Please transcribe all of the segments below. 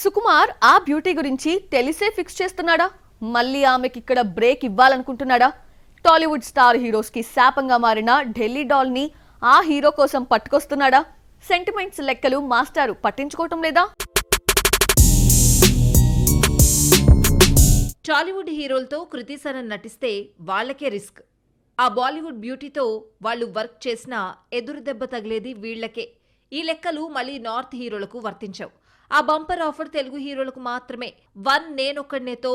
సుకుమార్ ఆ బ్యూటీ గురించి తెలిసే ఫిక్స్ చేస్తున్నాడా? మళ్ళీ ఆమెకి ఇక్కడ బ్రేక్ ఇవ్వాలనుకుంటున్నాడా? టాలీవుడ్ స్టార్ హీరోస్ కి శాపంగా మారిన ఢిల్లీ డాల్ ని ఆ హీరో కోసం పట్టుకొస్తున్నాడా? సెంటిమెంట్స్ లెక్కలు మాస్టారు పట్టించుకోవటం లేదా? టాలీవుడ్ హీరోలతో కృతి సనన్ నటిస్తే వాళ్లకే రిస్క్. ఆ బాలీవుడ్ బ్యూటీతో వాళ్ళు వర్క్ చేసినా ఎదురు దెబ్బ తగిలేది వీళ్లకే. ఈ లెక్కలు మళ్ళీ నార్త్ హీరోలకు వర్తించవు. ఆ బంపర్ ఆఫర్ తెలుగు హీరోలకు మాత్రమే. వన్ నేనొక్కడినేతో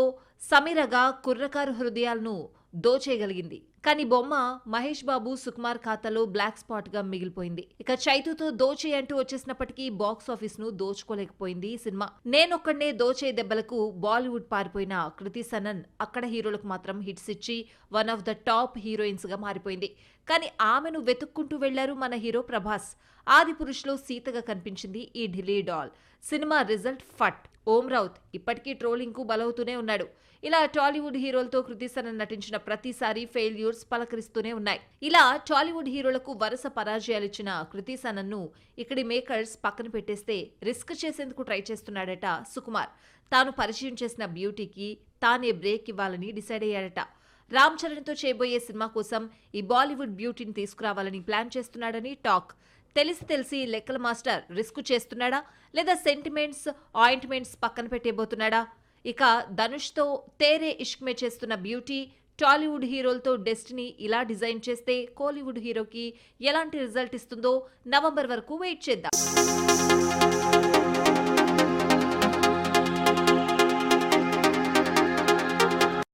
సమీరగా కుర్రకారు హృదయాలను దోచేయగలిగింది. కానీ బొమ్మ మహేష్ బాబు, సుకుమార్ ఖాతాలో బ్లాక్ స్పాట్ గా మిగిలిపోయింది. ఇక చైతుతో దోచే అంటూ వచ్చేసినప్పటికీ బాక్స్ ఆఫీస్ ను దోచుకోలేకపోయింది ఈ సినిమా. నేనొక్కడనే దోచే దెబ్బలకు బాలీవుడ్ పారిపోయిన కృతి సనన్ అక్కడ హీరోలకు మాత్రం హిట్స్ ఇచ్చి one of the top heroines గా మారిపోయింది. కానీ ఆమెను వెతుక్కుంటూ వెళ్లారు మన హీరో ప్రభాస్. ఆది పురుషులో సీతగా కనిపించింది ఈ ఢిల్లీ డాల్. సినిమా రిజల్ట్ ఫట్. ఓం రౌత్ ఇప్పటికీ ట్రోలింగ్ కు బలవుతూనే ఉన్నాడు. ఇలా టాలీవుడ్ హీరోలతో కృతి సనన్ నటించిన ప్రతిసారి ఫెయిల్యూర్స్ పలకరిస్తూనే ఉన్నాయి. ఇలా టాలీవుడ్ హీరోలకు వరుస పరాజయాలిచ్చిన కృతి సనన్ ను ఇక్కడి మేకర్స్ పక్కన పెట్టేస్తే రిస్క్ చేసేందుకు ట్రై చేస్తున్నాడట సుకుమార్. తాను పరిచయం చేసిన బ్యూటీకి తానే బ్రేక్ ఇవ్వాలని డిసైడ్ అయ్యాడట. రామ్ చరణ్తో చేయబోయే సినిమా కోసం ఈ బాలీవుడ్ బ్యూటీని తీసుకురావాలని ప్లాన్ చేస్తున్నాడని టాక్. తెలిసి లెక్కల మాస్టర్ రిస్క్ చేస్తున్నాడా, లేదా సెంటిమెంట్స్ ఆయింట్మెంట్స్ పక్కన పెట్టేబోతున్నాడా? ఇక ధనుష్తో తేరే ఇష్క్ మే చేస్తున్న బ్యూటీ టాలీవుడ్ హీరోలతో డెస్టినీ ఇలా డిజైన్ చేస్తే కోలీవుడ్ హీరోకి ఎలాంటి రిజల్ట్ ఇస్తుందో నవంబర్ వరకు వెయిట్ చేద్దాం.